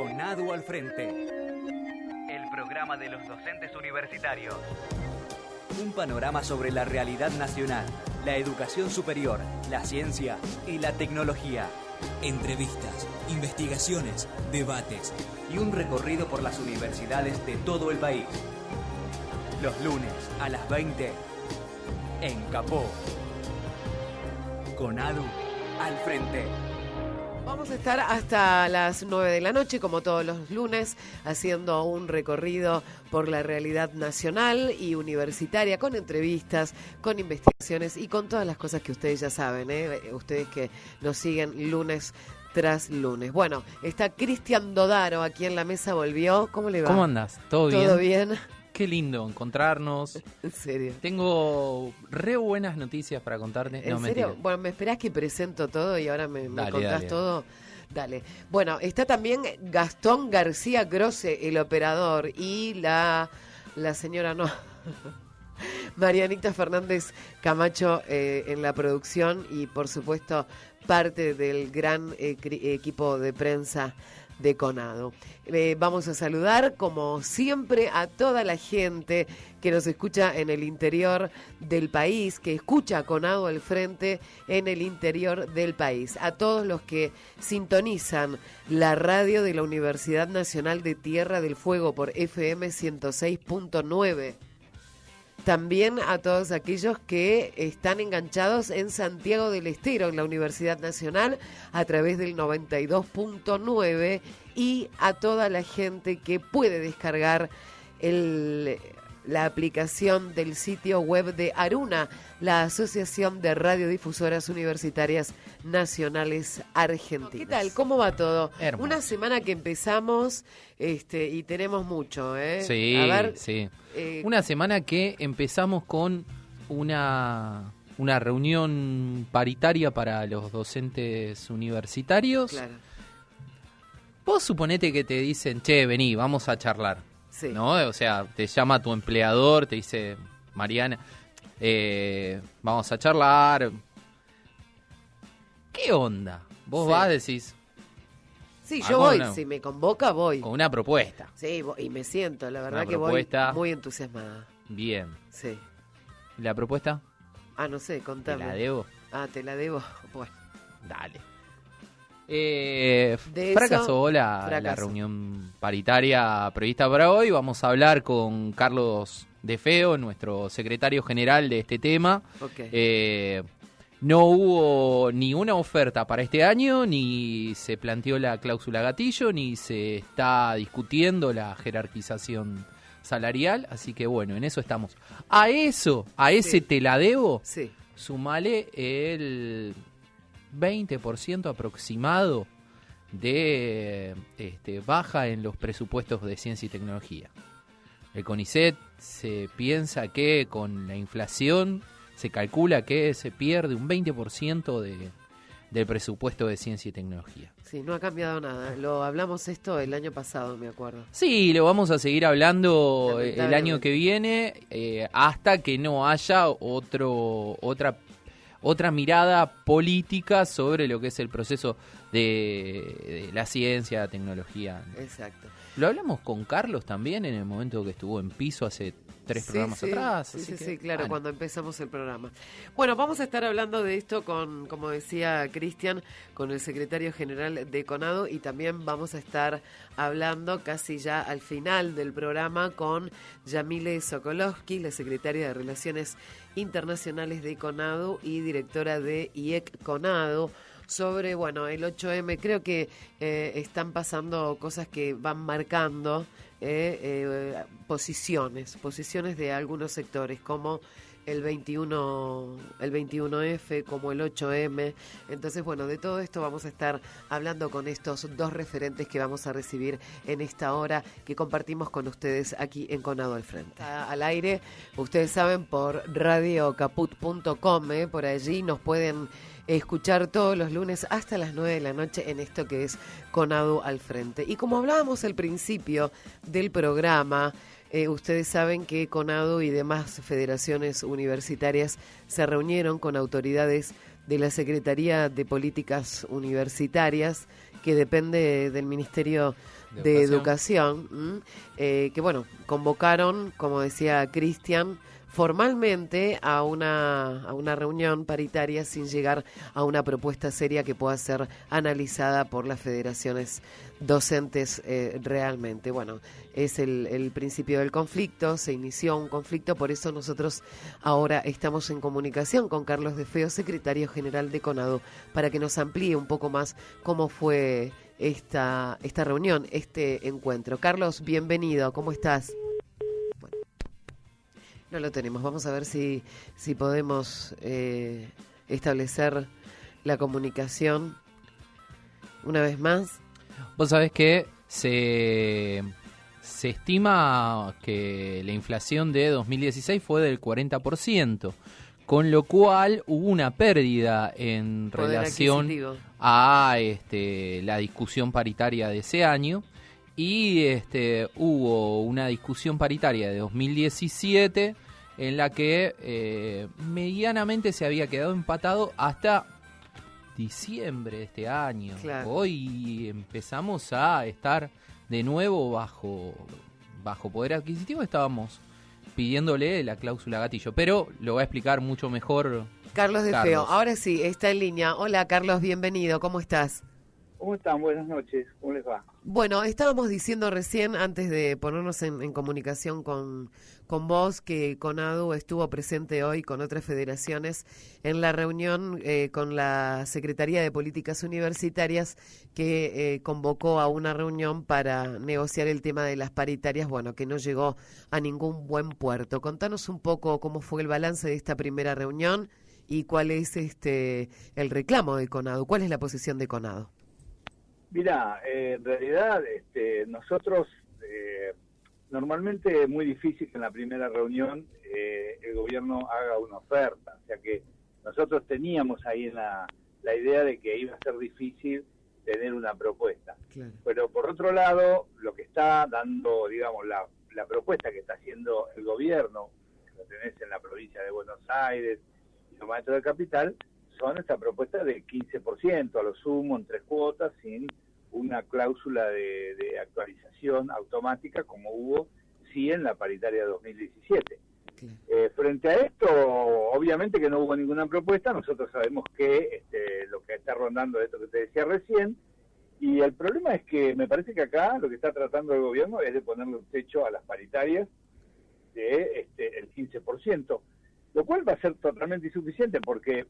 CONADU al frente. El programa de los docentes universitarios. Un panorama sobre la realidad nacional, la educación superior, la ciencia y la tecnología. Entrevistas, investigaciones, debates y un recorrido por las universidades de todo el país. Los lunes a las 20 en Capó. CONADU al frente. Vamos a estar hasta las 9 de la noche, como todos los lunes, haciendo un recorrido por la realidad nacional y universitaria, con entrevistas, con investigaciones y con todas las cosas que ustedes ya saben, ustedes que nos siguen lunes tras lunes. Bueno, está Cristian Dodaro aquí en la mesa, volvió. ¿Cómo le va? ¿Cómo andás? ¿Todo bien? ¿Todo bien? Qué lindo encontrarnos. ¿En serio? Tengo re buenas noticias para contarte. ¿En serio? Mentira. Bueno, ¿me esperás que presento todo y ahora me Dale, contás dale. todo? Dale. Bueno, está también Gastón García Grosse, el operador, y la señora no... Marianita Fernández Camacho en la producción y, por supuesto, parte del gran equipo de prensa de CONADU. Vamos a saludar, como siempre, a toda la gente que nos escucha en el interior del país, que escucha a CONADU al frente en el interior del país. A todos los que sintonizan la radio de la Universidad Nacional de Tierra del Fuego por FM 106.9. También a todos aquellos que están enganchados en Santiago del Estero, en la Universidad Nacional, a través del 92.9, y a toda la gente que puede descargar la aplicación del sitio web de ARUNA, la Asociación de Radiodifusoras Universitarias Nacionales Argentinas. ¿Qué tal? ¿Cómo va todo? Hermoso. Una semana que empezamos y tenemos mucho, ¿eh? Sí, A ver, sí. Una semana que empezamos con una reunión paritaria para los docentes universitarios. claro. Vos suponete que te dicen, che, vení, vamos a charlar. Sí. ¿No? O sea, te llama tu empleador, te dice, Mariana, vamos a charlar. ¿Qué onda? Vos Sí. vas, decís, Sí, yo ¿Algo voy. no? Si me convoca, voy. con una propuesta. Sí, y me siento, la verdad Una que propuesta. voy muy entusiasmada. Bien. Sí. ¿La propuesta? Ah, no sé, ¿Te contame. la debo? Ah, te la debo. Bueno, Dale. De eso, Fracasó la fracasó. reunión paritaria prevista para hoy. Vamos a hablar con Carlos De Feo, nuestro secretario general de este tema. ok. No hubo ni una oferta para este año, ni se planteó la cláusula gatillo, ni se está discutiendo la jerarquización salarial. Así que bueno, en eso estamos. A ese Sí. te la debo, Sí. sumale el 20% aproximado de baja en los presupuestos de ciencia y tecnología. El CONICET se piensa que con la inflación se calcula que se pierde un 20% del presupuesto de ciencia y tecnología. Sí, no ha cambiado nada. Lo hablamos esto el año pasado, me acuerdo. Sí, lo vamos a seguir hablando el Lamentablemente. año que viene hasta que no haya otra mirada política sobre lo que es el proceso de la ciencia, la tecnología. Exacto. Lo hablamos con Carlos también en el momento que estuvo en piso hace 3 programas sí, atrás. Sí, así sí, que, sí, claro, bueno. cuando empezamos el programa. Bueno, vamos a estar hablando de esto con, como decía Cristian, con el secretario general de CONADU, y también vamos a estar hablando casi ya al final del programa con Yamile Sokolovsky, la secretaria de Relaciones Internacionales de CONADU y directora de IEC CONADU, sobre, bueno, el 8M. Creo que están pasando cosas que van marcando posiciones de algunos sectores, como el 21F, como el 8M. Entonces, bueno, de todo esto vamos a estar hablando con estos dos referentes que vamos a recibir en esta hora que compartimos con ustedes aquí en CONADU al frente. Al aire, ustedes saben, por radiocaput.com, por allí nos pueden escuchar todos los lunes hasta las 9 de la noche en esto que es CONADU al frente. Y como hablábamos al principio del programa, ustedes saben que CONADU y demás federaciones universitarias se reunieron con autoridades de la Secretaría de Políticas Universitarias, que depende del Ministerio de Educación, que bueno, convocaron, como decía Cristian, formalmente a una reunión paritaria sin llegar a una propuesta seria que pueda ser analizada por las federaciones docentes realmente. Bueno, es el principio del conflicto, se inició un conflicto, por eso nosotros ahora estamos en comunicación con Carlos De Feo, secretario general de CONADU, para que nos amplíe un poco más cómo fue esta reunión, este encuentro. Carlos, bienvenido, ¿cómo estás? No lo tenemos. Vamos a ver si podemos establecer la comunicación una vez más. Vos sabés que se estima que la inflación de 2016 fue del 40%, con lo cual hubo una pérdida en relación a la discusión paritaria de ese año. Y hubo una discusión paritaria de 2017 en la que medianamente se había quedado empatado hasta diciembre de este año. Claro. Hoy empezamos a estar de nuevo bajo poder adquisitivo. Estábamos pidiéndole la cláusula gatillo, pero lo va a explicar mucho mejor Carlos De Feo. Ahora sí, está en línea. Hola Carlos, bienvenido, ¿cómo estás? ¿Cómo están? Buenas noches, ¿cómo les va? Bueno, estábamos diciendo recién, antes de ponernos en comunicación con vos, que CONADU estuvo presente hoy con otras federaciones en la reunión con la Secretaría de Políticas Universitarias, que convocó a una reunión para negociar el tema de las paritarias, bueno, que no llegó a ningún buen puerto. Contanos un poco cómo fue el balance de esta primera reunión y cuál es el reclamo de CONADU, cuál es la posición de CONADU. Mirá, en realidad nosotros, normalmente es muy difícil que en la primera reunión el gobierno haga una oferta, o sea que nosotros teníamos ahí la idea de que iba a ser difícil tener una propuesta. Claro. Pero por otro lado, lo que está dando, digamos, la propuesta que está haciendo el gobierno, que lo tenés en la provincia de Buenos Aires y los maestros de Capital, son esta propuesta del 15%, a lo sumo, en 3 cuotas, sin una cláusula de actualización automática como hubo sí en la paritaria de 2017. Frente a esto, obviamente que no hubo ninguna propuesta. Nosotros sabemos que lo que está rondando es esto que te decía recién, y el problema es que me parece que acá lo que está tratando el gobierno es de ponerle un techo a las paritarias de el 15%, lo cual va a ser totalmente insuficiente porque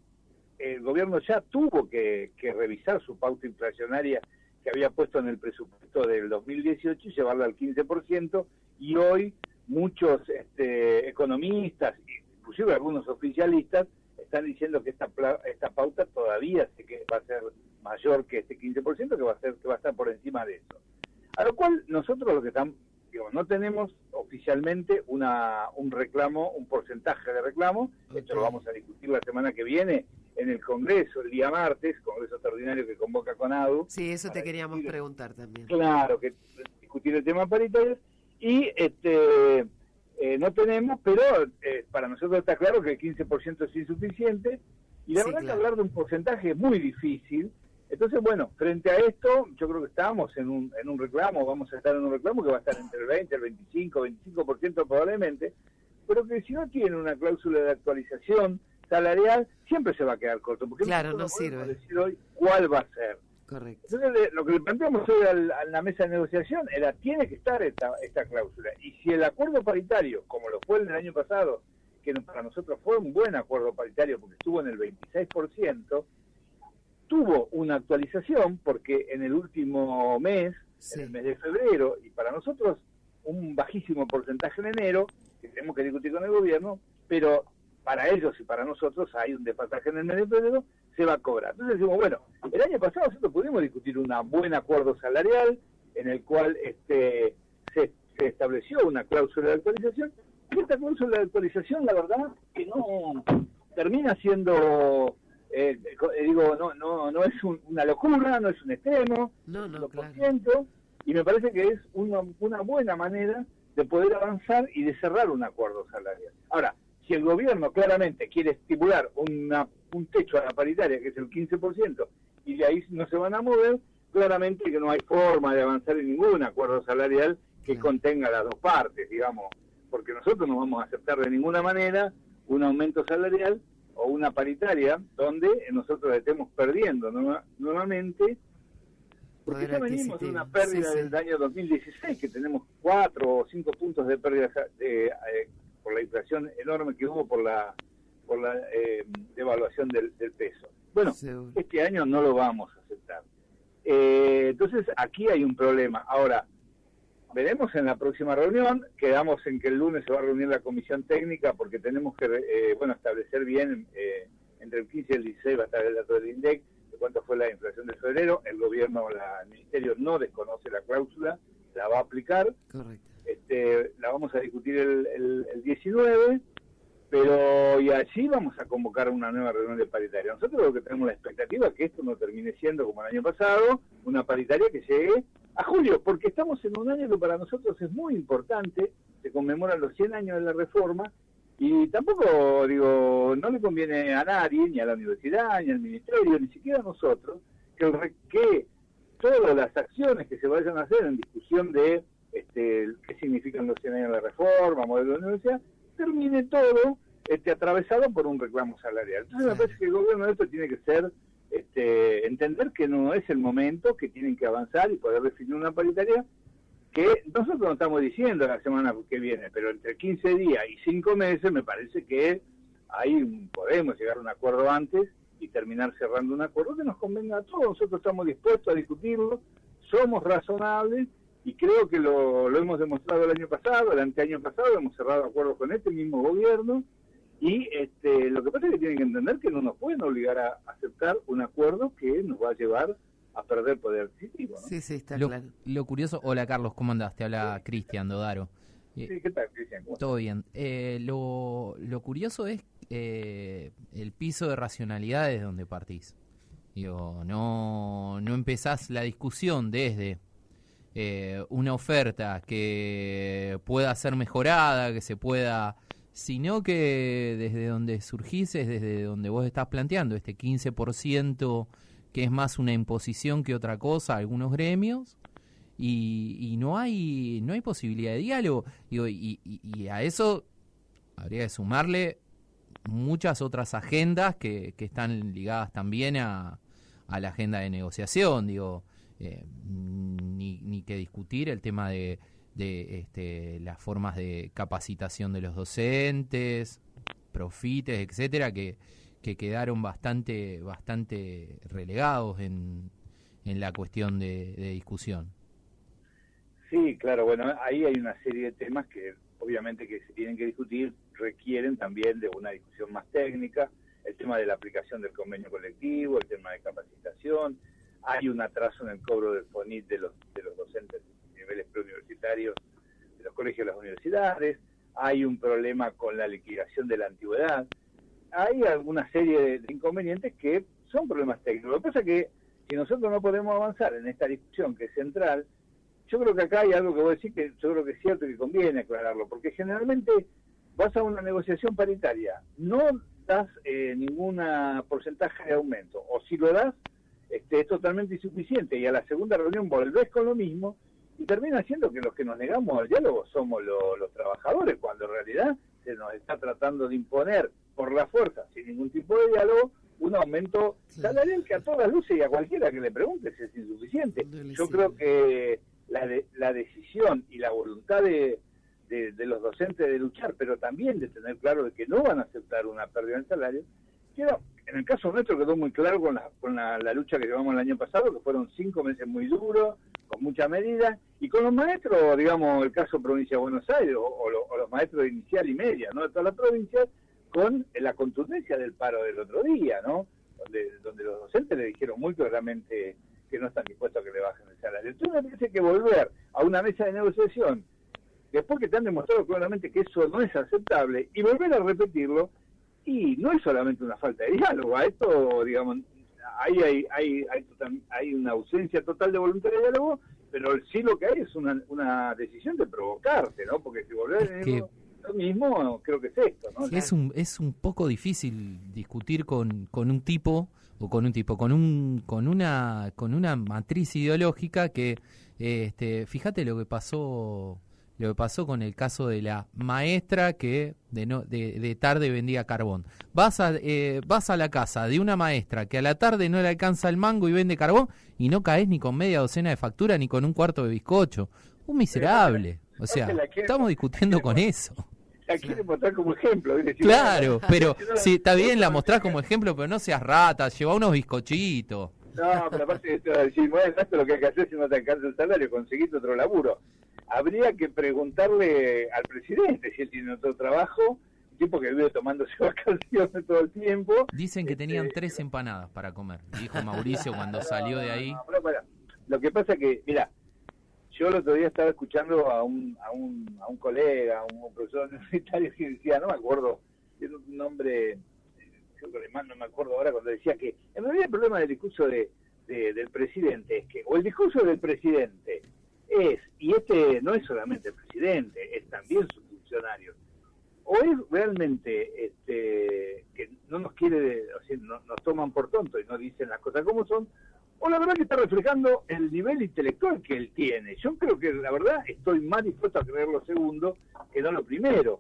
el gobierno ya tuvo que revisar su pauta inflacionaria que había puesto en el presupuesto del 2018 y llevarla al 15%, y hoy muchos economistas, inclusive algunos oficialistas, están diciendo que esta pauta todavía va a ser mayor que este 15%, que va a estar por encima de eso. A lo cual nosotros lo que estamos, no tenemos oficialmente un reclamo, un porcentaje de reclamo. Esto lo vamos a discutir la semana que viene en el Congreso, el día martes, Congreso Extraordinario que convoca CONADU. Sí, eso te queríamos preguntar también. Claro, que discutir el tema paritario. Y no tenemos, pero para nosotros está claro que el 15% es insuficiente, y la verdad que hablar de un porcentaje es muy difícil. Entonces, bueno, frente a esto, yo creo que estamos en un reclamo, vamos a estar en un reclamo que va a estar entre el 20, el 25% probablemente, pero que si no tiene una cláusula de actualización salarial, siempre se va a quedar corto, porque no sirve decir hoy cuál va a ser. Correcto. Entonces, lo que le planteamos hoy a la mesa de negociación era, tiene que estar esta cláusula, y si el acuerdo paritario, como lo fue el del año pasado, que para nosotros fue un buen acuerdo paritario porque estuvo en el 26%, tuvo una actualización porque en el último mes, en el mes de febrero, y para nosotros un bajísimo porcentaje en enero, que tenemos que discutir con el gobierno, pero para ellos y para nosotros hay un desfasaje en el mes de febrero, se va a cobrar. Entonces decimos, bueno, el año pasado nosotros pudimos discutir un buen acuerdo salarial en el cual se estableció una cláusula de actualización, y esta cláusula de actualización, la verdad, que no termina siendo... no es una locura, no es un extremo, claro. Y me parece que es una buena manera de poder avanzar y de cerrar un acuerdo salarial. Ahora, si el gobierno claramente quiere estipular un techo a la paritaria, que es el 15%, y de ahí no se van a mover, claramente que no hay forma de avanzar en ningún acuerdo salarial que contenga las dos partes, digamos, porque nosotros no vamos a aceptar de ninguna manera un aumento salarial o una paritaria donde nosotros estemos perdiendo nuevamente, porque ya venimos de una pérdida del año 2016, que tenemos 4 o 5 puntos de pérdida por la inflación enorme que hubo por la devaluación del peso. Bueno, este año no lo vamos a aceptar. Entonces aquí hay un problema. Ahora, veremos en la próxima reunión, quedamos en que el lunes se va a reunir la comisión técnica porque tenemos que establecer bien, entre el 15 y el 16 va a estar el dato del INDEC, de cuánto fue la inflación de febrero. El gobierno, el ministerio no desconoce la cláusula, la va a aplicar. Correcto. La vamos a discutir el 19, pero y allí vamos a convocar una nueva reunión de paritaria. Nosotros lo que tenemos la expectativa es que esto no termine siendo como el año pasado, una paritaria que llegue a julio, porque estamos en un año que para nosotros es muy importante, se conmemoran los 100 años de la reforma, y tampoco, no le conviene a nadie, ni a la universidad, ni al ministerio, ni siquiera a nosotros, que todas las acciones que se vayan a hacer en discusión de qué significan los 100 años de la reforma, modelo de universidad, termine todo atravesado por un reclamo salarial. Entonces me parece que el gobierno de esto tiene que ser entender que no es el momento, que tienen que avanzar y poder definir una paritaria que nosotros no estamos diciendo la semana que viene, pero entre 15 días y 5 meses me parece que ahí podemos llegar a un acuerdo antes y terminar cerrando un acuerdo que nos convenga a todos. Nosotros estamos dispuestos a discutirlo, somos razonables y creo que lo hemos demostrado el año pasado, el anteaño pasado, hemos cerrado acuerdos con este mismo gobierno. Y lo que pasa es que tienen que entender que no nos pueden obligar a aceptar un acuerdo que nos va a llevar a perder poder adquisitivo, ¿no? Sí, está claro. Lo curioso... Hola, Carlos, ¿cómo andás? Te habla Cristian Dodaro. Sí, ¿qué tal, Cristian? Todo bien. Lo curioso es el piso de racionalidad desde donde partís. No empezás la discusión desde una oferta que pueda ser mejorada, que se pueda... sino que desde donde surgís es desde donde vos estás planteando este 15% que es más una imposición que otra cosa a algunos gremios y no hay posibilidad de diálogo. Y a eso habría que sumarle muchas otras agendas que están ligadas también a la agenda de negociación, ni que discutir el tema de las formas de capacitación de los docentes, profites, etcétera, que quedaron bastante relegados en la cuestión de discusión. Sí, claro, bueno, ahí hay una serie de temas que obviamente que se tienen que discutir, requieren también de una discusión más técnica, el tema de la aplicación del convenio colectivo, el tema de capacitación, hay un atraso en el cobro del FONIT de los docentes niveles preuniversitarios de los colegios de las universidades, hay un problema con la liquidación de la antigüedad, hay alguna serie de inconvenientes que son problemas técnicos. Lo que pasa es que si nosotros no podemos avanzar en esta discusión que es central, yo creo que acá hay algo que vos decís que yo creo que es cierto y que conviene aclararlo, porque generalmente vas a una negociación paritaria, no das ningún porcentaje de aumento, o si lo das, es totalmente insuficiente, y a la segunda reunión volvés con lo mismo, y termina siendo que los que nos negamos al diálogo somos los trabajadores, cuando en realidad se nos está tratando de imponer por la fuerza, sin ningún tipo de diálogo, un aumento salarial que a todas luces y a cualquiera que le preguntes es insuficiente. Yo creo que la decisión y la voluntad de los docentes de luchar, pero también de tener claro de que no van a aceptar una pérdida en salario, en el caso nuestro quedó muy claro con la lucha que llevamos el año pasado, que fueron 5 meses muy duros, con mucha medida, y con los maestros, digamos, el caso Provincia de Buenos Aires, o los maestros de inicial y media, ¿no?, de toda la provincia, con la contundencia del paro del otro día, ¿no?, donde los docentes le dijeron muy claramente que no están dispuestos a que le bajen el salario. Entonces me parece que volver a una mesa de negociación, después que te han demostrado claramente que eso no es aceptable, y volver a repetirlo, y no es solamente una falta de diálogo, a esto, digamos, hay una ausencia total de voluntad de diálogo, pero sí lo que hay es una decisión de provocarte, ¿no? Porque si volvés lo mismo, creo que es esto, ¿no? Es un poco difícil discutir con un tipo o con un tipo, con una matriz ideológica que, fíjate lo que pasó con el caso de la maestra que de tarde vendía carbón. Vas a la casa de una maestra que a la tarde no le alcanza el mango y vende carbón y no caes ni con media docena de factura ni con un cuarto de bizcocho. Un miserable. O sea, estamos discutiendo con eso. La quiere mostrar como ejemplo. Claro, pero sí, está bien, la mostrás como ejemplo, pero no seas rata, lleva unos bizcochitos. No, pero aparte te va a decir, bueno, esto es lo que hay que hacer si no te alcanza el salario, conseguiste otro laburo. Habría que preguntarle al presidente si él tiene otro trabajo, un tipo que vive tomándose vacaciones todo el tiempo. Dicen que tenían 3 empanadas para comer, dijo Mauricio cuando salió de ahí. Pero, bueno, lo que pasa que, mira, yo el otro día estaba escuchando a un colega, a un profesor universitario que decía, no me acuerdo, tiene un nombre, creo que alemán, no me acuerdo ahora, cuando decía que en realidad el problema del discurso del presidente es que, o el discurso del presidente es, y no es solamente el presidente, es también sus funcionarios, o es realmente que no nos quiere, o sea, nos toman por tontos y no dicen las cosas como son, o la verdad que está reflejando el nivel intelectual que él tiene. Yo creo que la verdad estoy más dispuesto a creer lo segundo que no lo primero.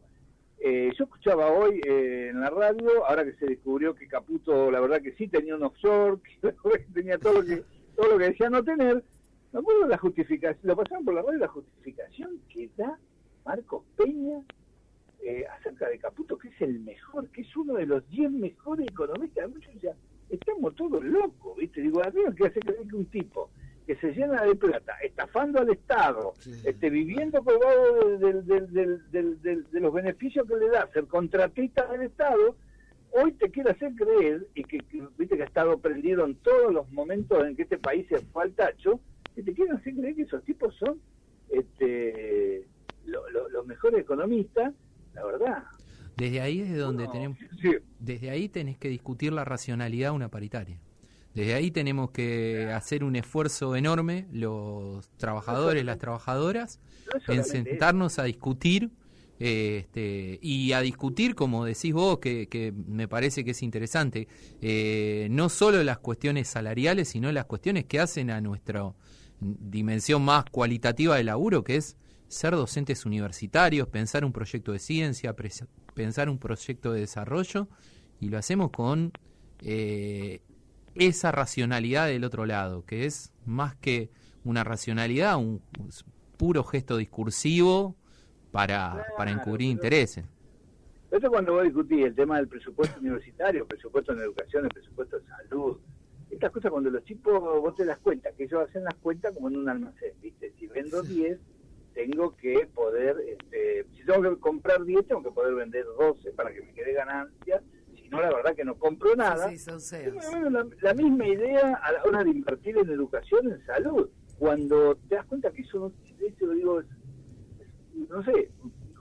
Yo escuchaba hoy en la radio, ahora que se descubrió que Caputo la verdad que sí tenía un offshore, que tenía todo lo que decía no tener. Me acuerdo de la justificación, lo pasaron por la radio, la justificación que da Marcos Peña acerca de Caputo, que es el mejor, que es uno de los 10 mejores economistas. Muchos decían, estamos todos locos, ¿viste? Digo, a mí lo que hace creer que un tipo que se llena de plata, estafando al Estado, sí, viviendo colgado de los beneficios que le da, ser contratista del Estado, hoy te quiere hacer creer, y que viste que ha estado prendido en todos los momentos en que este país se fue al tacho, que te quieren hacer creer que esos tipos son los mejores economistas, la verdad. Desde ahí es de donde tenemos, desde ahí tenés que discutir la racionalidad de una paritaria. Desde ahí tenemos que hacer un esfuerzo enorme, los trabajadores, las trabajadoras, en sentarnos a discutir, y a discutir, como decís vos, que me parece que es interesante, no solo las cuestiones salariales, sino las cuestiones que hacen a nuestra dimensión más cualitativa de laburo, que es ser docentes universitarios, pensar un proyecto de ciencia, pensar un proyecto de desarrollo, y lo hacemos con esa racionalidad del otro lado, que es más que una racionalidad, un puro gesto discursivo para encubrir intereses. Eso cuando vos discutís el tema del presupuesto universitario, presupuesto en educación, el presupuesto en salud, estas cosas cuando los chicos vos te das cuenta, que ellos hacen las cuentas como en un almacén, ¿viste? Si vendo 10, tengo que poder, si tengo que comprar 10, tengo que poder vender 12 para que me quede ganancia. No, la verdad que no compro nada. Sí, son CEOs. La misma idea a la hora de invertir en educación, en salud. Cuando te das cuenta que eso lo digo, no sé,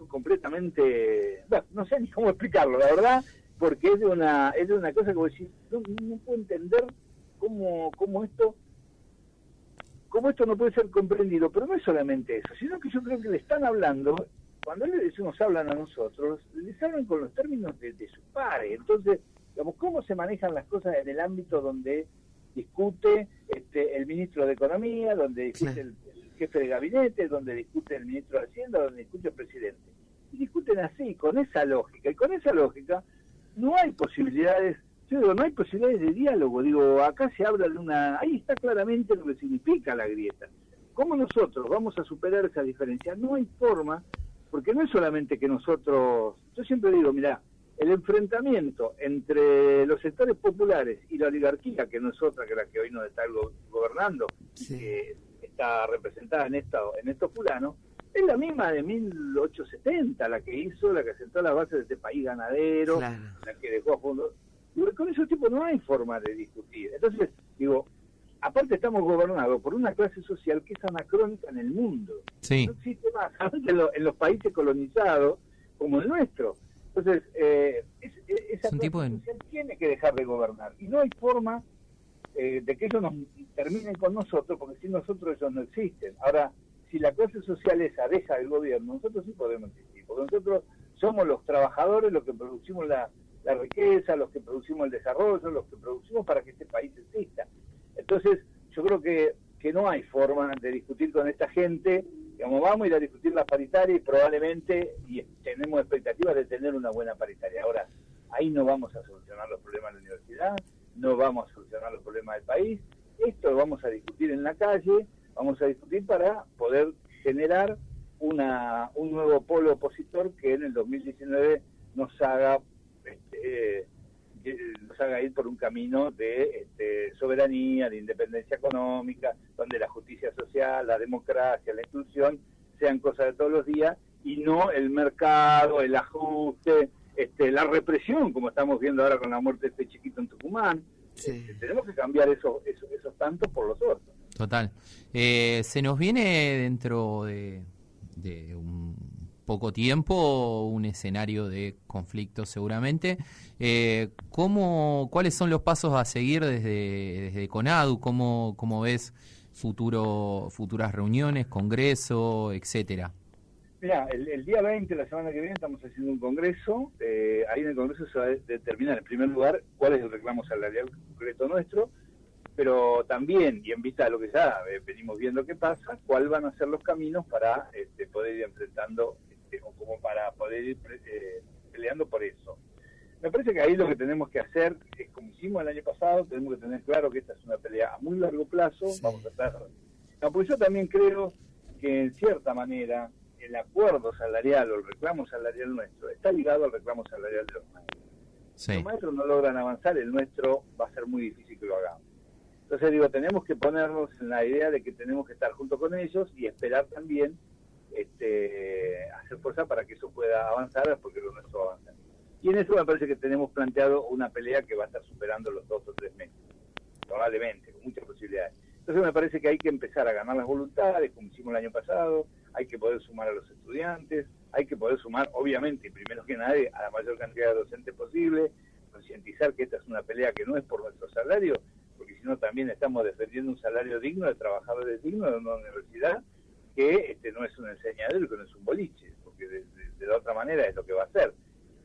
completamente, no sé ni cómo explicarlo, la verdad, porque es de una cosa que vos decís, no puedo entender cómo esto no puede ser comprendido, pero no es solamente eso, sino que yo creo que le están hablando. Cuando nos hablan a nosotros, les hablan con los términos de sus pares. Entonces, digamos, ¿cómo se manejan las cosas en el ámbito donde discute el ministro de Economía, donde discute el jefe de gabinete, donde discute el ministro de Hacienda, donde discute el presidente? Y discuten así, con esa lógica. Y con esa lógica no hay posibilidades, yo digo, no hay posibilidades de diálogo. Digo, acá se habla de ahí está claramente lo que significa la grieta. ¿Cómo nosotros vamos a superar esa diferencia? No hay forma. Porque no es solamente que nosotros, yo siempre digo, mirá, el enfrentamiento entre los sectores populares y la oligarquía, que no es otra que la que hoy nos está gobernando, sí, que está representada en estos fulanos, es la misma de 1870, la que sentó las bases de este país ganadero, claro, la que dejó a fondo. Y con esos tipos no hay forma de discutir. Entonces, digo, aparte estamos gobernados por una clase social que es anacrónica en el mundo. Sí. No existe más, en los países colonizados como el nuestro. Entonces, esa clase social tiene que dejar de gobernar. Y no hay forma de que ellos nos terminen con nosotros, porque sin nosotros ellos no existen. Ahora, si la clase social esa deja el gobierno, nosotros sí podemos existir, porque nosotros somos los trabajadores los que producimos la riqueza, los que producimos el desarrollo, los que producimos para que este país exista. Entonces, yo creo que no hay forma de discutir con esta gente. Digamos, vamos a ir a discutir la paritaria y probablemente tenemos expectativas de tener una buena paritaria. Ahora, ahí no vamos a solucionar los problemas de la universidad, no vamos a solucionar los problemas del país. Esto lo vamos a discutir en la calle, vamos a discutir para poder generar un nuevo polo opositor que en el 2019 nos haga ir por un camino de soberanía, de independencia económica, donde la justicia social, la democracia, la inclusión sean cosas de todos los días y no el mercado, el ajuste, la represión, como estamos viendo ahora con la muerte de este chiquito en Tucumán. Sí. Tenemos que cambiar esos tantos por los otros. Total. Se nos viene dentro de un poco tiempo un escenario de conflicto seguramente. ¿Cuáles son los pasos a seguir desde CONADU? ¿Cómo ves futuras reuniones, congreso, etcétera? Mira, el día 20, la semana que viene, estamos haciendo un congreso. Ahí en el congreso se va a determinar, en primer lugar, cuál es el reclamo salarial concreto nuestro, pero también, y en vista de lo que ya venimos viendo que pasa, cuáles van a ser los caminos para poder ir enfrentando o como para poder ir peleando por eso. Me parece que ahí lo que tenemos que hacer es, como hicimos el año pasado, tenemos que tener claro que esta es una pelea a muy largo plazo. Sí. Vamos a estar... No, porque yo también creo que en cierta manera el acuerdo salarial o el reclamo salarial nuestro está ligado al reclamo salarial de los maestros. Sí. Si los maestros no logran avanzar, el nuestro va a ser muy difícil que lo hagamos. Entonces digo, tenemos que ponernos en la idea de que tenemos que estar junto con ellos y esperar también hacer fuerza para que eso pueda avanzar, porque lo nuestro avanza. Y en eso me parece que tenemos planteado una pelea que va a estar superando los 2 o 3 meses, probablemente, con muchas posibilidades. Entonces me parece que hay que empezar a ganar las voluntades, como hicimos el año pasado, hay que poder sumar a los estudiantes, hay que poder sumar, obviamente, y primero que nadie, a la mayor cantidad de docentes posible, concientizar que esta es una pelea que no es por nuestro salario, porque si no también estamos defendiendo un salario digno de trabajadores dignos de una universidad, que no es un enseñadero, que no es un boliche, porque de la otra manera es lo que va a ser.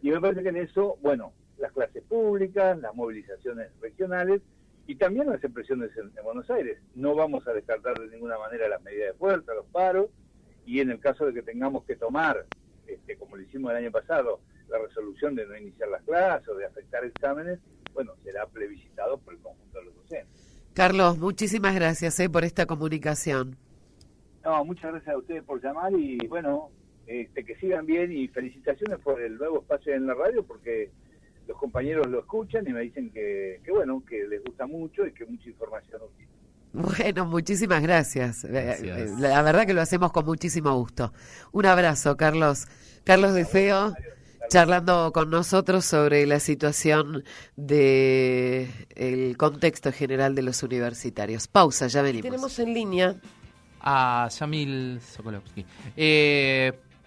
Y me parece que en eso, bueno, las clases públicas, las movilizaciones regionales y también las expresiones en Buenos Aires. No vamos a descartar de ninguna manera las medidas de fuerza, los paros, y en el caso de que tengamos que tomar, como lo hicimos el año pasado, la resolución de no iniciar las clases o de afectar exámenes, bueno, será plebiscitado por el conjunto de los docentes. Carlos, muchísimas gracias por esta comunicación. No, muchas gracias a ustedes por llamar y bueno, que sigan bien y felicitaciones por el nuevo espacio en la radio, porque los compañeros lo escuchan y me dicen que bueno, que les gusta mucho y que mucha información útil. Bueno, muchísimas gracias. La verdad que lo hacemos con muchísimo gusto. Un abrazo, Carlos. Carlos de Feo, charlando con nosotros sobre la situación de el contexto general de los universitarios. Pausa, ya venimos. Tenemos en línea a Yamil Sokolovsky.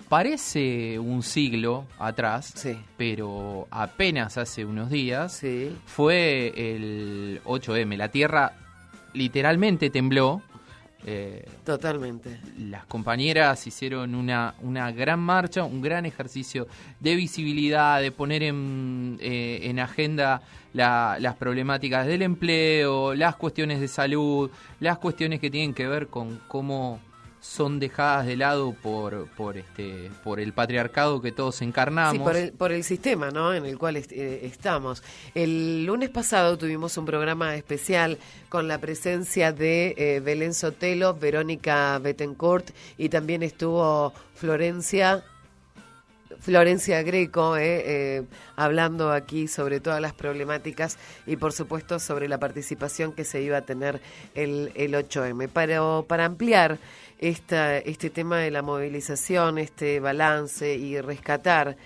Parece un siglo atrás, sí, pero apenas hace unos días, sí, fue el 8M. La Tierra literalmente tembló. Totalmente. Las compañeras hicieron una gran marcha, un gran ejercicio de visibilidad, de poner en agenda las problemáticas del empleo, las cuestiones de salud, las cuestiones que tienen que ver con cómo son dejadas de lado por el patriarcado que todos encarnamos. Sí, por el sistema, ¿no?, en el cual estamos. El lunes pasado tuvimos un programa especial con la presencia de Belén Sotelo, Verónica Bettencourt y también estuvo Florencia Greco, hablando aquí sobre todas las problemáticas y por supuesto sobre la participación que se iba a tener el 8M. Para ampliar este tema de la movilización, este balance y rescatar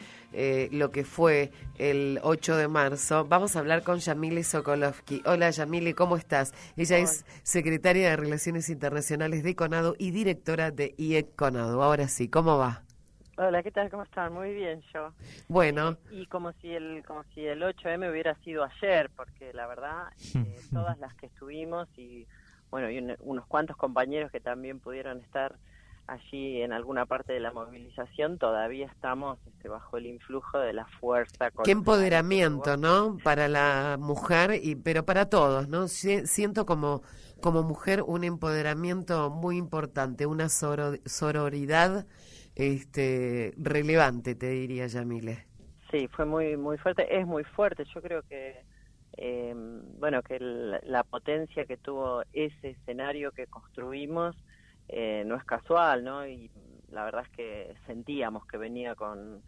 lo que fue el 8 de marzo, vamos a hablar con Yamile Sokolovsky. Hola Yamile, ¿cómo estás? Ella es secretaria de Relaciones Internacionales de CONADU y directora de IEC CONADU. Ahora sí, ¿cómo va? Hola, ¿qué tal? ¿Cómo están? Muy bien, yo. Bueno. Y como si el 8M hubiera sido ayer, porque la verdad, todas las que estuvimos y bueno, y unos cuantos compañeros que también pudieron estar allí en alguna parte de la movilización todavía estamos bajo el influjo de la fuerza. Qué empoderamiento, ¿no? Para la mujer, pero para todos, ¿no? Siento como mujer un empoderamiento muy importante, una sororidad relevante, te diría, Yamile. Sí, fue muy muy fuerte, es muy fuerte. Yo creo que que la potencia que tuvo ese escenario que construimos no es casual, ¿no? Y la verdad es que sentíamos que venía con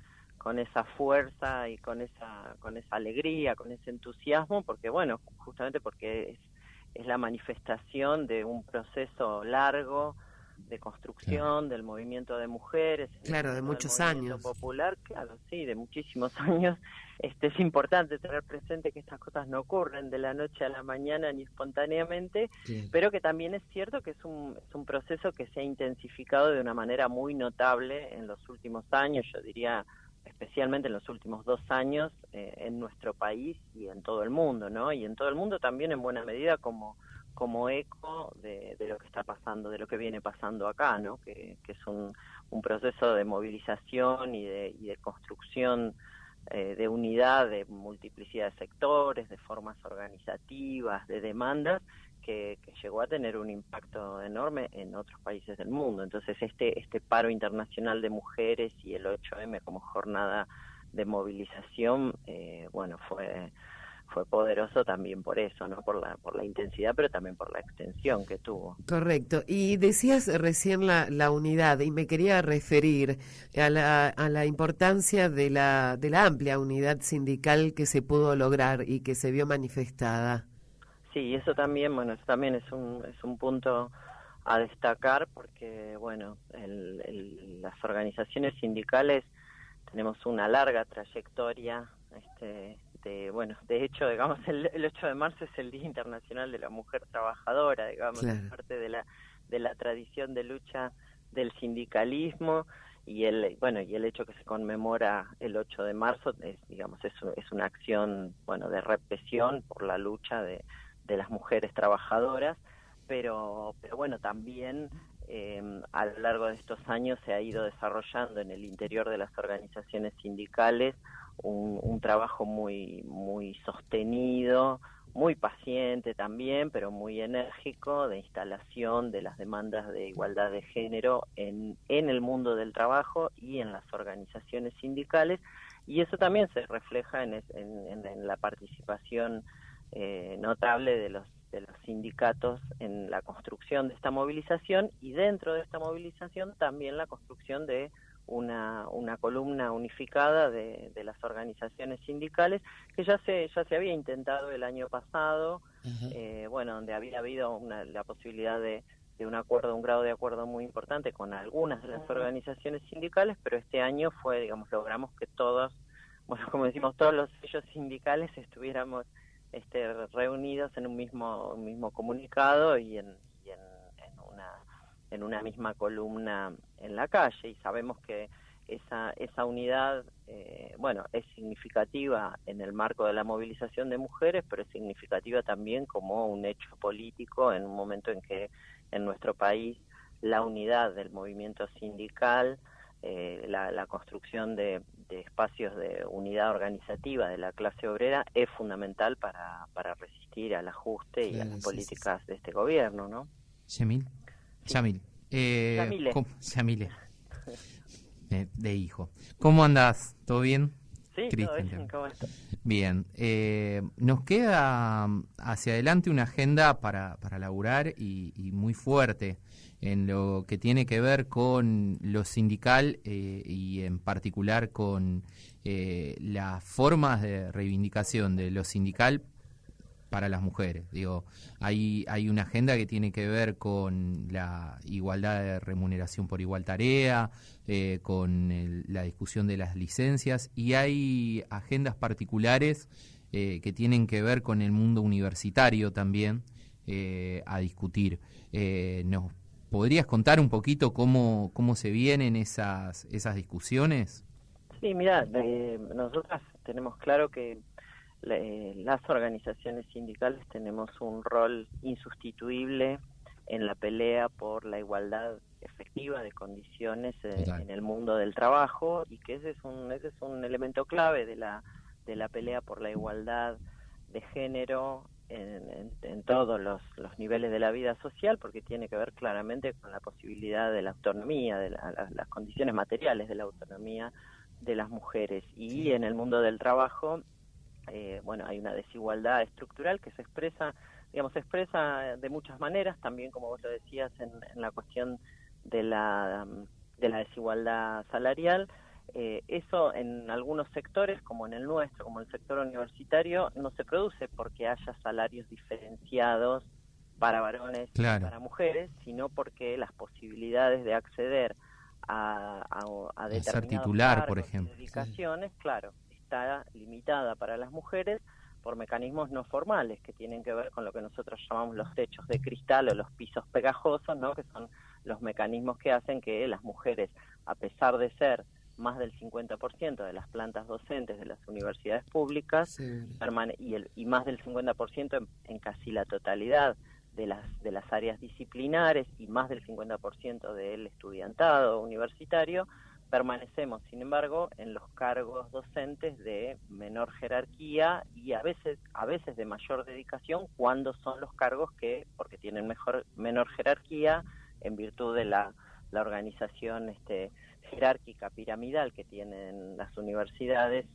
esa fuerza y con esa alegría, con ese entusiasmo, porque bueno, justamente porque es la manifestación de un proceso largo de construcción del movimiento de mujeres, claro, de muchos movimiento años popular, claro, sí, de muchísimos años. Es importante tener presente que estas cosas no ocurren de la noche a la mañana ni espontáneamente, sí, pero que también es cierto que es un proceso que se ha intensificado de una manera muy notable en los últimos años, yo diría especialmente en los últimos 2 años en nuestro país y en todo el mundo, ¿no? Y en todo el mundo también en buena medida como eco de lo que está pasando, de lo que viene pasando acá, ¿no? Que es un proceso de movilización y de construcción de unidad, de multiplicidad de sectores, de formas organizativas, de demandas, que llegó a tener un impacto enorme en otros países del mundo. Entonces este paro internacional de mujeres y el 8M como jornada de movilización, fue poderoso también por eso, ¿no? Por la intensidad, pero también por la extensión que tuvo. Correcto. Y decías recién la unidad, y me quería referir a la importancia de la amplia unidad sindical que se pudo lograr y que se vio manifestada. Sí, eso también es un punto a destacar, porque bueno, las organizaciones sindicales tenemos una larga trayectoria, de hecho, digamos, el 8 de marzo es el Día Internacional de la Mujer Trabajadora, digamos, claro, es parte de la tradición de lucha del sindicalismo, y el hecho que se conmemora el 8 de marzo es una acción, de represión por la lucha de las mujeres trabajadoras, pero bueno, también a lo largo de estos años se ha ido desarrollando en el interior de las organizaciones sindicales un trabajo muy muy sostenido, muy paciente también, pero muy enérgico, de instalación de las demandas de igualdad de género en el mundo del trabajo y en las organizaciones sindicales, y eso también se refleja en la participación notable de los sindicatos en la construcción de esta movilización, y dentro de esta movilización también la construcción de una columna unificada de las organizaciones sindicales, que ya se había intentado el año pasado, donde había habido la posibilidad de un acuerdo, un grado de acuerdo muy importante con algunas de las organizaciones sindicales, pero este año logramos que todos, como decimos, todos los sellos sindicales estuviéramos reunidos en un mismo comunicado y en una misma columna en la calle, y sabemos que esa unidad es significativa en el marco de la movilización de mujeres, pero es significativa también como un hecho político en un momento en que en nuestro país la unidad del movimiento sindical, la construcción de espacios de unidad organizativa de la clase obrera es fundamental para resistir al ajuste y a las políticas de este gobierno, ¿no? Yamile. Yamile. De hijo. ¿Cómo andás? ¿Todo bien? Sí, todo bien. ¿Cómo estás? Bien. Nos queda hacia adelante una agenda para laburar y muy fuerte en lo que tiene que ver con lo sindical y en particular con las formas de reivindicación de lo sindical para las mujeres. Hay una agenda que tiene que ver con la igualdad de remuneración por igual tarea, con la discusión de las licencias, y hay agendas particulares que tienen que ver con el mundo universitario también a discutir. ¿Nos podrías contar un poquito cómo se vienen esas discusiones? Sí, mira, nosotras tenemos claro que las organizaciones sindicales tenemos un rol insustituible en la pelea por la igualdad efectiva de condiciones en el mundo del trabajo, y que ese es un elemento clave de la pelea por la igualdad de género en todos los niveles de la vida social, porque tiene que ver claramente con la posibilidad de la autonomía, de las condiciones materiales de la autonomía de las mujeres. Y en el mundo del trabajo, hay una desigualdad estructural que se expresa de muchas maneras, también como vos lo decías en la cuestión de la desigualdad salarial. Eso en algunos sectores, como en el nuestro, como el sector universitario, no se produce porque haya salarios diferenciados para varones y para mujeres, sino porque las posibilidades de acceder a determinados ser titular, cargos por ejemplo, y dedicaciones, claro, está limitada para las mujeres por mecanismos no formales que tienen que ver con lo que nosotros llamamos los techos de cristal o los pisos pegajosos, ¿no? Que son los mecanismos que hacen que las mujeres, a pesar de ser más del 50% de las plantas docentes de las universidades públicas, y más del 50% en casi la totalidad de las áreas disciplinares, y más del 50% del estudiantado universitario, permanecemos, sin embargo, en los cargos docentes de menor jerarquía y a veces de mayor dedicación, cuando son los cargos porque tienen menor jerarquía, en virtud de la organización jerárquica piramidal que tienen las universidades,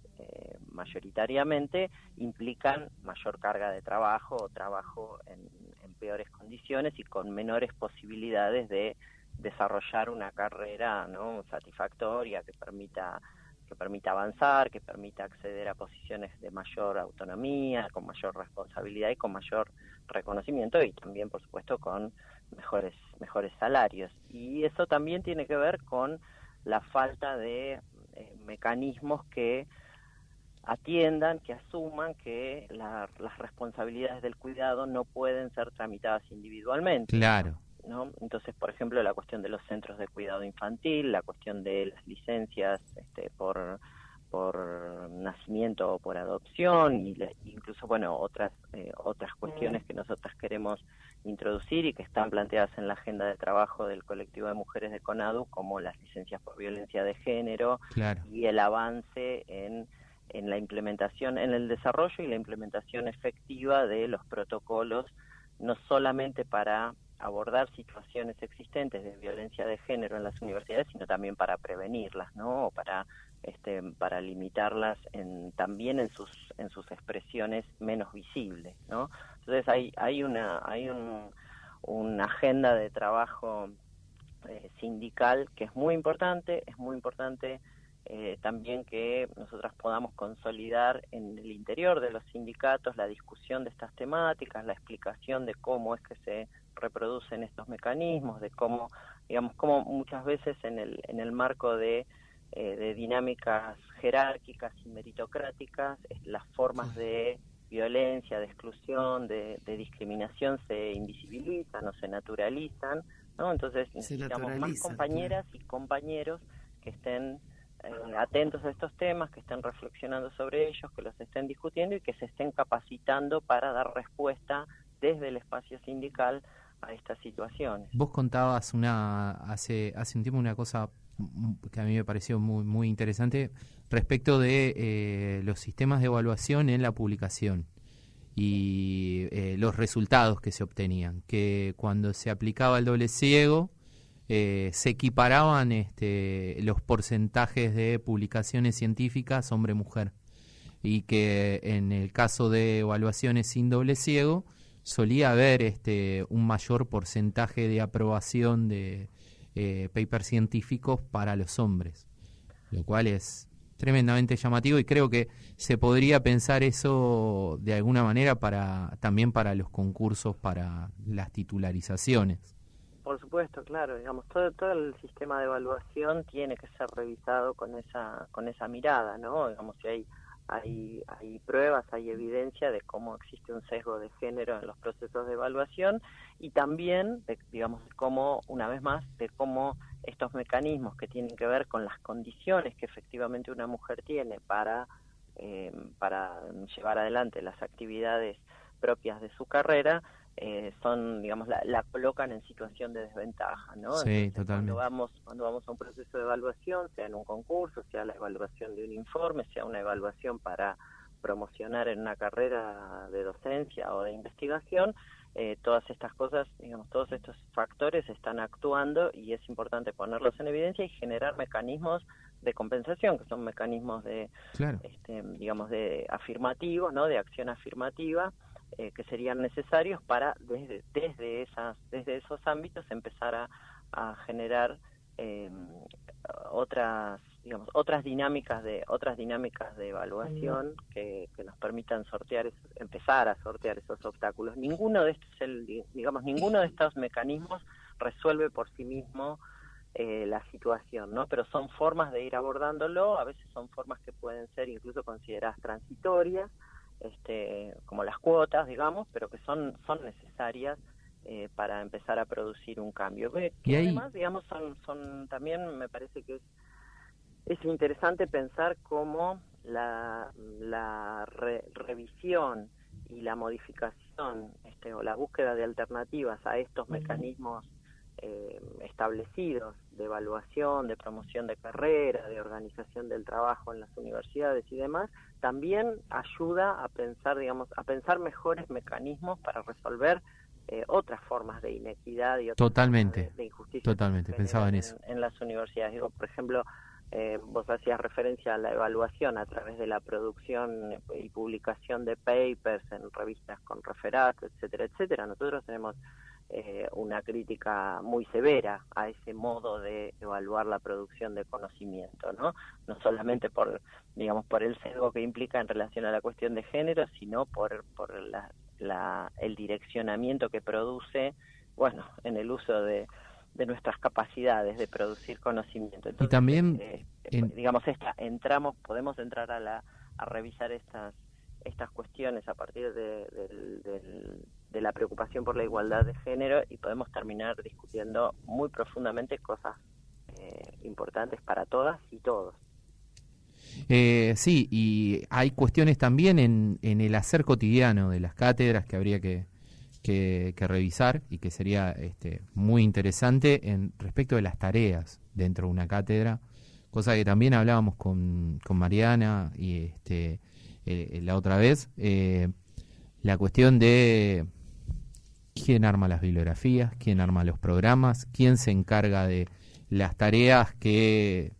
mayoritariamente implican mayor carga de trabajo o trabajo en peores condiciones y con menores posibilidades de desarrollar una carrera, ¿no?, satisfactoria, que permita avanzar, que permita acceder a posiciones de mayor autonomía, con mayor responsabilidad y con mayor reconocimiento, y también, por supuesto, con mejores salarios. Y eso también tiene que ver con la falta de mecanismos que atiendan, que asuman que las responsabilidades del cuidado no pueden ser tramitadas individualmente. Claro. ¿No? Entonces, por ejemplo, la cuestión de los centros de cuidado infantil, la cuestión de las licencias por nacimiento o por adopción, y incluso otras cuestiones que nosotras queremos introducir y que están planteadas en la agenda de trabajo del colectivo de mujeres de CONADU, como las licencias por violencia de género, y el avance en la implementación, en el desarrollo y la implementación efectiva de los protocolos, no solamente para abordar situaciones existentes de violencia de género en las universidades, sino también para prevenirlas, ¿no? O para limitarlas también en sus expresiones menos visibles, ¿no? Entonces hay una agenda de trabajo sindical que es muy importante. También que nosotras podamos consolidar en el interior de los sindicatos la discusión de estas temáticas, la explicación de cómo es que se reproducen estos mecanismos, de cómo muchas veces en el marco de dinámicas jerárquicas y meritocráticas, las formas de violencia, de exclusión, de discriminación se invisibilizan o se naturalizan, ¿no? Entonces necesitamos más compañeras y compañeros que estén atentos a estos temas, que estén reflexionando sobre ellos, que los estén discutiendo y que se estén capacitando para dar respuesta desde el espacio sindical a estas situaciones. Vos contabas hace un tiempo una cosa que a mí me pareció muy, muy interesante respecto de los sistemas de evaluación en la publicación y los resultados que se obtenían, que cuando se aplicaba el doble ciego se equiparaban los porcentajes de publicaciones científicas hombre-mujer, y que en el caso de evaluaciones sin doble ciego solía haber un mayor porcentaje de aprobación de papers científicos para los hombres, lo cual es tremendamente llamativo, y creo que se podría pensar eso de alguna manera también para los concursos, para las titularizaciones. Por supuesto, claro, todo el sistema de evaluación tiene que ser revisado con esa mirada, ¿no? Si hay pruebas, hay evidencia de cómo existe un sesgo de género en los procesos de evaluación, y también de cómo, una vez más, de cómo estos mecanismos que tienen que ver con las condiciones que efectivamente una mujer tiene para llevar adelante las actividades propias de su carrera, son, digamos, la colocan en situación de desventaja, ¿no? Sí, Entonces, totalmente. Cuando vamos a un proceso de evaluación, sea en un concurso, sea la evaluación de un informe, sea una evaluación para promocionar en una carrera de docencia o de investigación, todas estas cosas, digamos, todos estos factores están actuando y es importante ponerlos en evidencia y generar mecanismos de compensación, que son mecanismos de, Claro. digamos, de afirmativos, ¿no? De acción afirmativa, que serían necesarios para desde esos ámbitos empezar a generar otras dinámicas de evaluación que nos permitan empezar a sortear esos obstáculos. Ninguno de estos mecanismos resuelve por sí mismo la situación, ¿no? Pero son formas de ir abordándolo. A veces son formas que pueden ser incluso consideradas transitorias, como las cuotas, digamos, pero que son necesarias para empezar a producir un cambio. Y ahí, además, digamos, son también me parece que es interesante pensar cómo la revisión y la modificación o la búsqueda de alternativas a estos mecanismos establecidos de evaluación, de promoción de carrera, de organización del trabajo en las universidades y demás, también ayuda a pensar, a pensar mejores mecanismos para resolver otras formas de inequidad y otras formas de injusticia. Totalmente, pensaba en eso. En las universidades. Por ejemplo, vos hacías referencia a la evaluación a través de la producción y publicación de papers en revistas con referato, etcétera, etcétera. Nosotros tenemos una crítica muy severa a ese modo de evaluar la producción de conocimiento, ¿no? No solamente por el sesgo que implica en relación a la cuestión de género, sino por el direccionamiento que produce, en el uso de nuestras capacidades de producir conocimiento. Entonces, y también podemos entrar a revisar estas cuestiones a partir de la preocupación por la igualdad de género y podemos terminar discutiendo muy profundamente cosas importantes para todas y todos. Sí, y hay cuestiones también en el hacer cotidiano de las cátedras que habría que revisar y que sería muy interesante respecto de las tareas dentro de una cátedra, cosa que también hablábamos con Mariana y la otra vez, la cuestión de quién arma las bibliografías, quién arma los programas, quién se encarga de las tareas que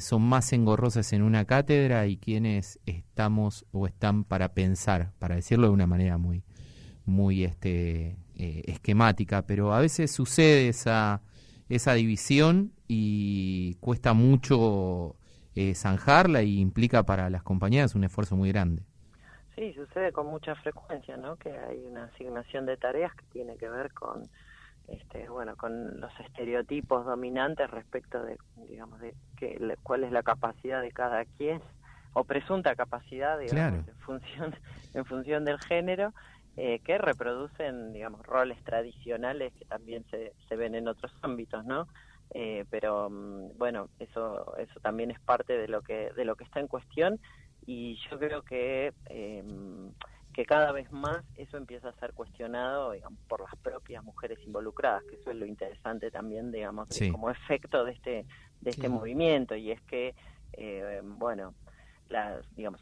son más engorrosas en una cátedra y quiénes estamos o están para pensar, para decirlo de una manera muy esquemática, pero a veces sucede esa división y cuesta mucho zanjarla y implica para las compañías un esfuerzo muy grande. Sí, sucede con mucha frecuencia, ¿no? Que hay una asignación de tareas que tiene que ver con con los estereotipos dominantes respecto de cuál es la capacidad de cada quien o presunta capacidad, digamos, claro, en función del género, que reproducen, roles tradicionales que también se ven en otros ámbitos, ¿no? Pero eso también es parte de lo que está en cuestión, y yo creo que cada vez más eso empieza a ser cuestionado, por las propias mujeres involucradas, que eso es lo interesante también, sí, como efecto de este movimiento, y es que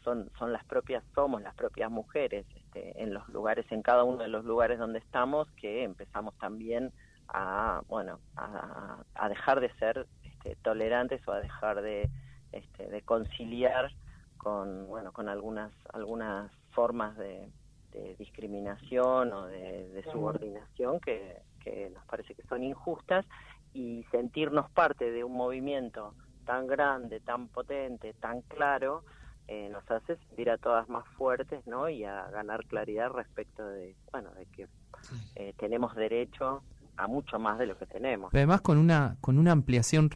somos las propias mujeres en cada uno de los lugares donde estamos, que empezamos también a dejar de ser tolerantes o a dejar de conciliar con algunas formas de discriminación o de subordinación que nos parece que son injustas, y sentirnos parte de un movimiento tan grande, tan potente, tan claro, nos hace sentir a todas más fuertes, ¿no? Y a ganar claridad respecto de que tenemos derecho a mucho más de lo que tenemos. Además con una ampliación,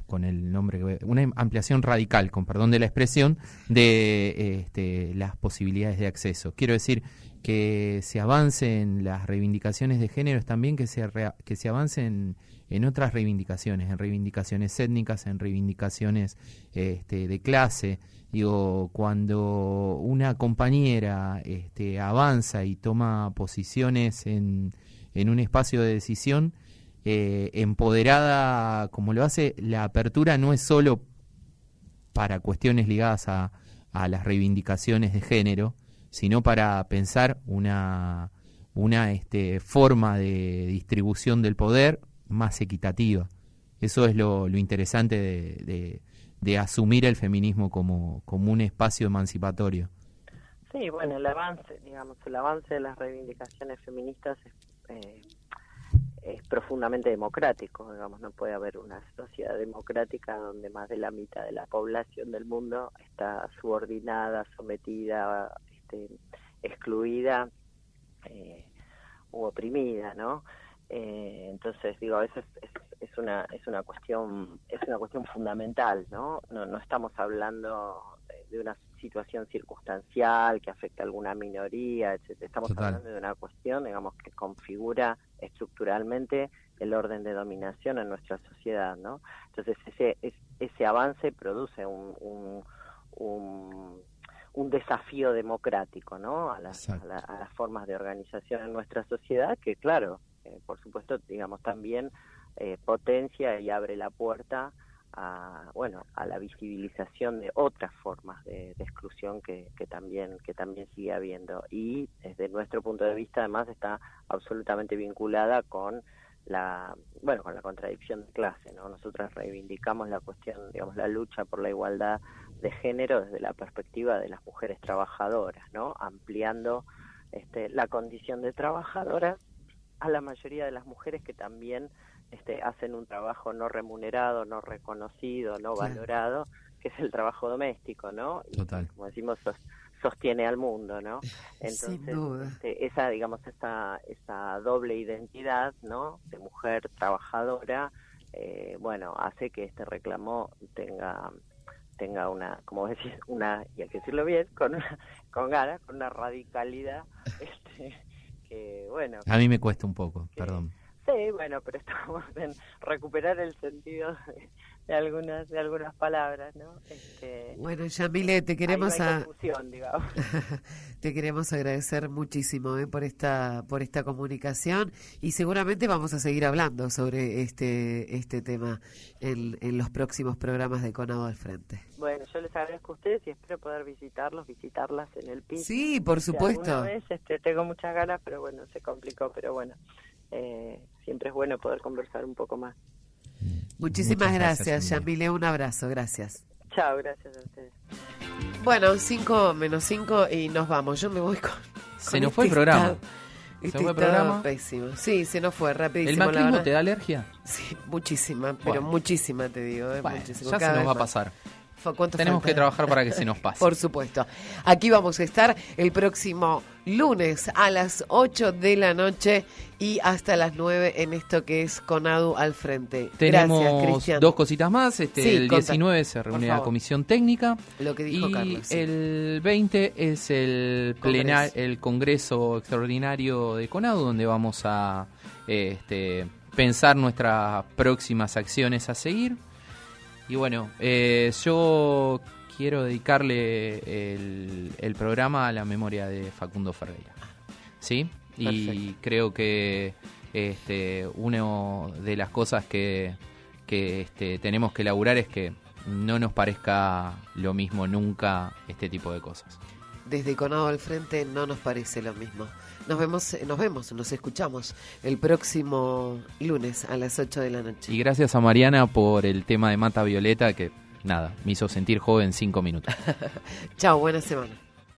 con el nombre, una ampliación radical, con perdón de la expresión, de las posibilidades de acceso. Quiero decir, que se avance en las reivindicaciones de género es también que se avance en otras reivindicaciones, en reivindicaciones étnicas, en reivindicaciones de clase. Digo, cuando una compañera avanza y toma posiciones en un espacio de decisión, empoderada como lo hace, la apertura no es solo para cuestiones ligadas a las reivindicaciones de género, sino para pensar una forma de distribución del poder más equitativa. Eso es lo interesante de asumir el feminismo como un espacio emancipatorio. Sí, bueno, el avance de las reivindicaciones feministas es profundamente democrático, digamos, no puede haber una sociedad democrática donde más de la mitad de la población del mundo está subordinada, sometida, excluida u oprimida, ¿no? Entonces, digo, eso es una cuestión fundamental, ¿no? No estamos hablando de una situación circunstancial que afecta a alguna minoría, etcétera. Estamos hablando de una cuestión, digamos, que configura estructuralmente el orden de dominación en nuestra sociedad, ¿no? Entonces, ese avance produce un desafío democrático, ¿no? A las formas de organización en nuestra sociedad, que claro, por supuesto, digamos, también potencia y abre la puerta a la visibilización de otras formas de exclusión que también sigue habiendo, y desde nuestro punto de vista además está absolutamente vinculada con la contradicción de clase, ¿no? Nosotras reivindicamos la cuestión, digamos, la lucha por la igualdad de género desde la perspectiva de las mujeres trabajadoras, ¿no? Ampliando la condición de trabajadoras a la mayoría de las mujeres que también hacen un trabajo no remunerado, no reconocido, no valorado, que es el trabajo doméstico, ¿no? Total. Y, como decimos, sostiene al mundo, ¿no? Entonces, sin duda. esa doble identidad, ¿no? De mujer trabajadora, hace que este reclamo tenga una, como decís, y hay que decirlo bien, con ganas, con una radicalidad, que bueno. A mí me cuesta un poco, perdón. Sí, bueno, pero estamos en recuperar el sentido de algunas palabras, ¿no? Bueno, Yamile, te queremos confusión, digamos. Te queremos agradecer muchísimo por esta comunicación, y seguramente vamos a seguir hablando sobre este tema en los próximos programas de Conado al Frente. Bueno, yo les agradezco a ustedes y espero poder visitarlas en el piso. Sí, por supuesto. Alguna vez tengo muchas ganas, pero bueno, se complicó, pero bueno. Siempre es bueno poder conversar un poco más. Muchísimas gracias, Yamile. Un abrazo, gracias. Chao, gracias a ustedes. Bueno, 5:05 y nos vamos. Yo me voy con Se nos fue el programa. Se fue el programa. Pésimo. Sí, se nos fue rapidísimo. ¿El macrismo te da alergia? Sí, muchísima, pero muchísima te digo. Bueno, muchísima. Ya se nos va a pasar. Tenemos que trabajar para que se nos pase. Por supuesto. Aquí vamos a estar el próximo lunes a las 8 de la noche y hasta las 9 en esto que es Conadu al Frente. Tenemos Gracias, Cristian. 2 cositas más. El 19 se reúne la comisión técnica. Lo que dijo y Carlos. Sí. El 20 es el Congreso Extraordinario de Conadu, donde vamos a pensar nuestras próximas acciones a seguir. Y bueno, yo quiero dedicarle el programa a la memoria de Facundo Ferreira, ¿sí? Y creo que una de las cosas que tenemos que laburar es que no nos parezca lo mismo nunca este tipo de cosas. Desde Conado al Frente no nos parece lo mismo. Nos escuchamos el próximo lunes a las 8 de la noche. Y gracias a Mariana por el tema de Mata Violeta, que me hizo sentir joven 5 minutos. Chao, buena semana.